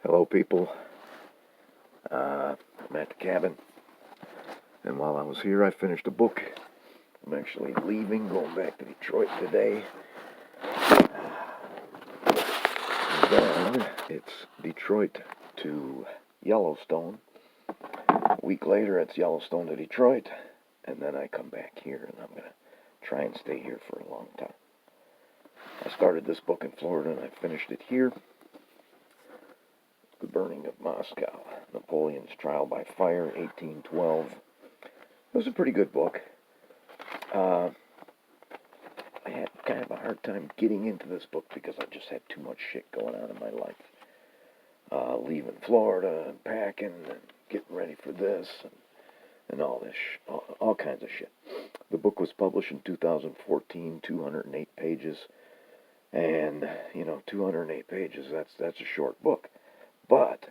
Hello, people. I'm at the cabin, and while I was here, I finished a book. I'm actually leaving, going back to Detroit today. And then it's Detroit to Yellowstone. A week later, it's Yellowstone to Detroit, and then I come back here, and I'm going to try and stay here for a long time. I started this book in Florida, and I finished it here. The Burning of Moscow, Napoleon's Trial by Fire, 1812. It was a pretty good book. I had kind of a hard time getting into this book because I just had too much shit going on in my life. Leaving Florida and packing and getting ready for this and all this, all kinds of shit. The book was published in 2014, 208 pages. And, 208 pages, that's a short book. But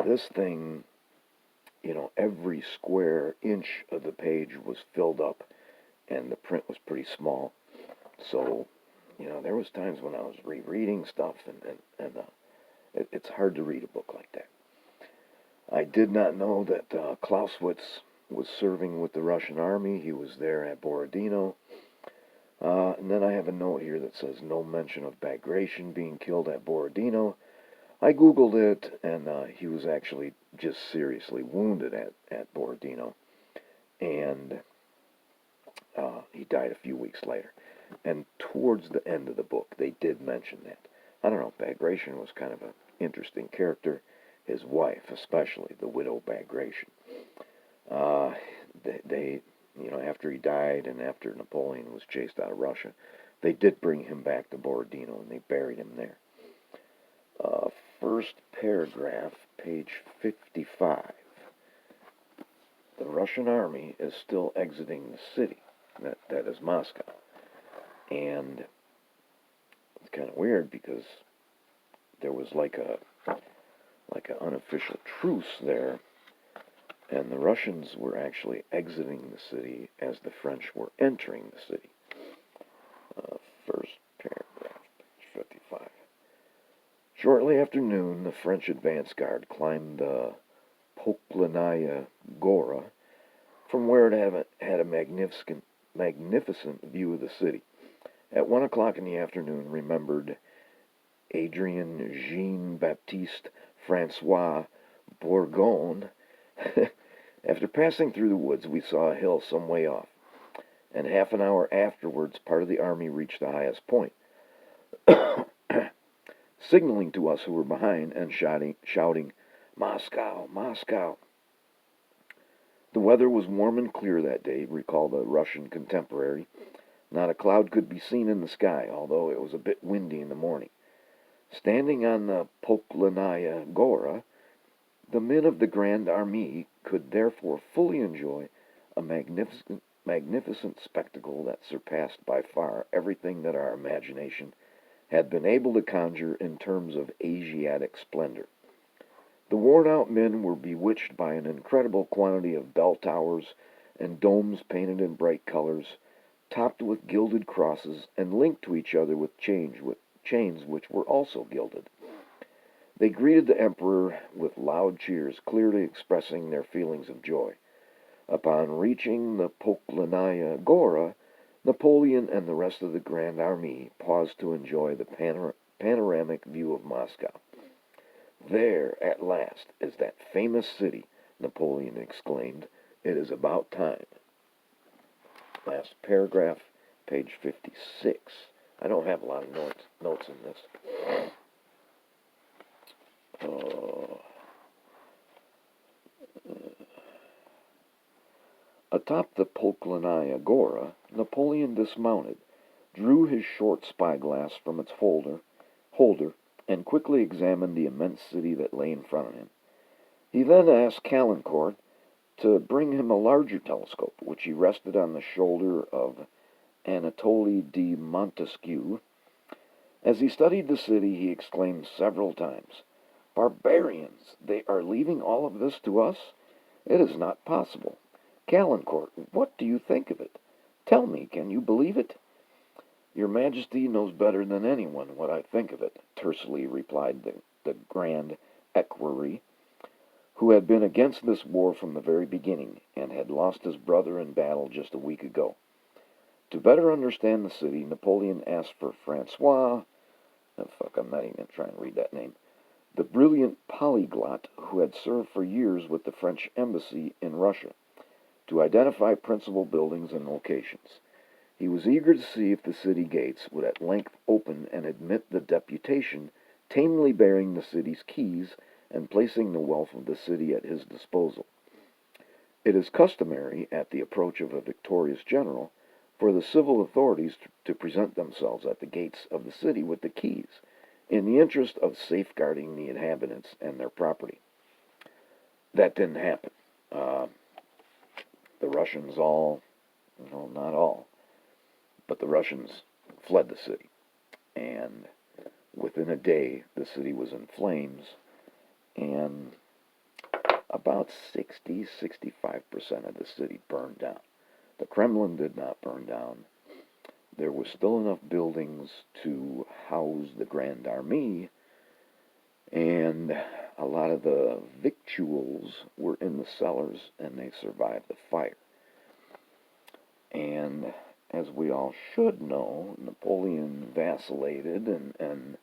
this thing, every square inch of the page was filled up, and the print was pretty small. So, there was times when I was rereading stuff, and it's hard to read a book like that. I did not know that Clausewitz was serving with the Russian army. He was there at Borodino. And then I have a note here that says no mention of Bagration being killed at Borodino. I googled it, and he was actually just seriously wounded at Borodino, and he died a few weeks later. And towards the end of the book, they did mention that. I don't know, Bagration was kind of an interesting character. His wife, especially, the widow Bagration. They after he died and after Napoleon was chased out of Russia, they did bring him back to Borodino, and they buried him there. First paragraph, page 55. The Russian army is still exiting the city. That is Moscow. And it's kind of weird because there was like an unofficial truce there, and the Russians were actually exiting the city as the French were entering the city. First paragraph, page 55. Shortly after noon, the French advance guard climbed the Poklanaya Gora, from where it had a magnificent view of the city. At 1 o'clock in the afternoon, remembered Adrien Jean-Baptiste Francois Bourgon. After passing through the woods, we saw a hill some way off, and half an hour afterwards, part of the army reached the highest point. Signaling to us who were behind and shouting, "Moscow, Moscow." The weather was warm and clear that day, recalled a Russian contemporary. Not a cloud could be seen in the sky, although it was a bit windy in the morning. Standing on the Poklanaya Gora, the men of the Grand Army could therefore fully enjoy a magnificent spectacle that surpassed by far everything that our imagination had been able to conjure in terms of Asiatic splendor. The worn-out men were bewitched by an incredible quantity of bell towers and domes painted in bright colors, topped with gilded crosses, and linked to each other with chains which were also gilded. They greeted the emperor with loud cheers, clearly expressing their feelings of joy. Upon reaching the Poklanaya Gora, Napoleon and the rest of the Grand Army paused to enjoy the panoramic view of Moscow. "There, at last, is that famous city," Napoleon exclaimed. "It is about time." Last paragraph, page 56. I don't have a lot of notes in this. Atop the Poklanaya Gora, Napoleon dismounted, drew his short spyglass from its holder, and quickly examined the immense city that lay in front of him. He then asked Caulaincourt to bring him a larger telescope, which he rested on the shoulder of Anatole de Montesquieu. As he studied the city, he exclaimed several times, "Barbarians! They are leaving all of this to us? It is not possible. Caulaincourt, what do you think of it? Tell me, can you believe it?" "Your Majesty knows better than anyone what I think of it," tersely replied the Grand Equerry, who had been against this war from the very beginning and had lost his brother in battle just a week ago. To better understand the city, Napoleon asked for Francois, I'm not even going to try and read that name, the brilliant polyglot who had served for years with the French embassy in Russia, to identify principal buildings and locations. He was eager to see if the city gates would at length open and admit the deputation tamely bearing the city's keys and placing the wealth of the city at his disposal. It is customary, at the approach of a victorious general, for the civil authorities to present themselves at the gates of the city with the keys, in the interest of safeguarding the inhabitants and their property. That didn't happen. The Russians not all, but the Russians fled the city, and within a day the city was in flames, and about 65% of the city burned down. The Kremlin did not burn down. There were still enough buildings to house the Grand Army, and a lot of the victuals were in the cellars, and they survived the fire. And as we all should know, Napoleon vacillated and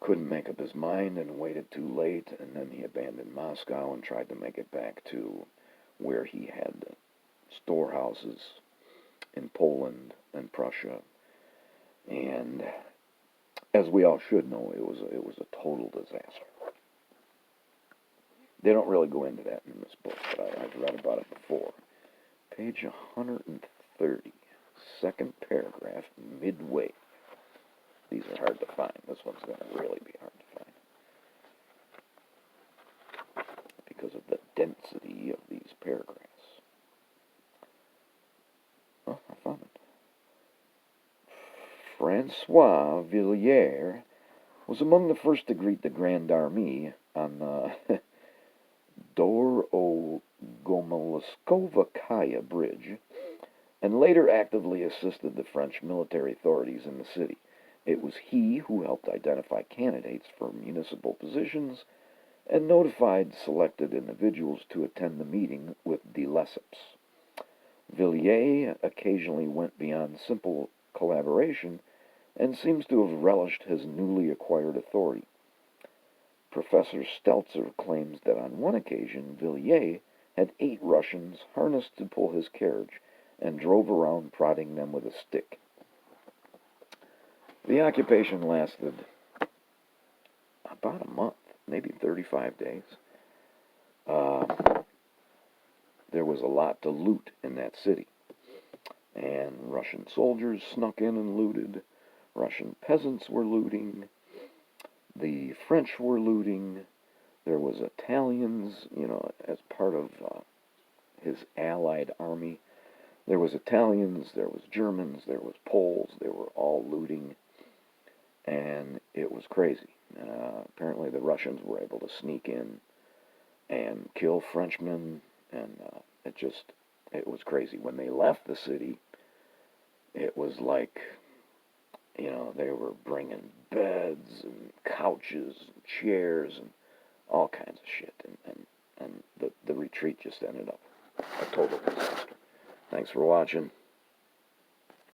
couldn't make up his mind and waited too late, and then he abandoned Moscow and tried to make it back to where he had the storehouses in Poland and Prussia. And as we all should know, it was a total disaster. They don't really go into that in this book, but I've read about it before. Page 130, second paragraph, midway. These are hard to find. This one's going to really be hard to find because of the density of these paragraphs. Oh, I found it. Francois Villiers was among the first to greet the Grand Army on the Dorogomelskovskaya Bridge, and later actively assisted the French military authorities in the city. It was he who helped identify candidates for municipal positions and notified selected individuals to attend the meeting with de Lesseps. Villiers occasionally went beyond simple collaboration and seems to have relished his newly acquired authority. Professor Stelzer claims that on one occasion Villiers had 8 Russians harnessed to pull his carriage and drove around prodding them with a stick. The occupation lasted about a month, maybe 35 days. There was a lot to loot in that city, and Russian soldiers snuck in and looted. Russian peasants were looting. The French were looting. There was Italians, as part of his allied army. There was Italians, there was Germans, there was Poles. They were all looting, and it was crazy. Apparently the Russians were able to sneak in and kill Frenchmen, and it was crazy. When they left the city, it was like, they were bringing beds and couches and chairs and all kinds of shit, and the retreat just ended up a total disaster. Thanks for watching.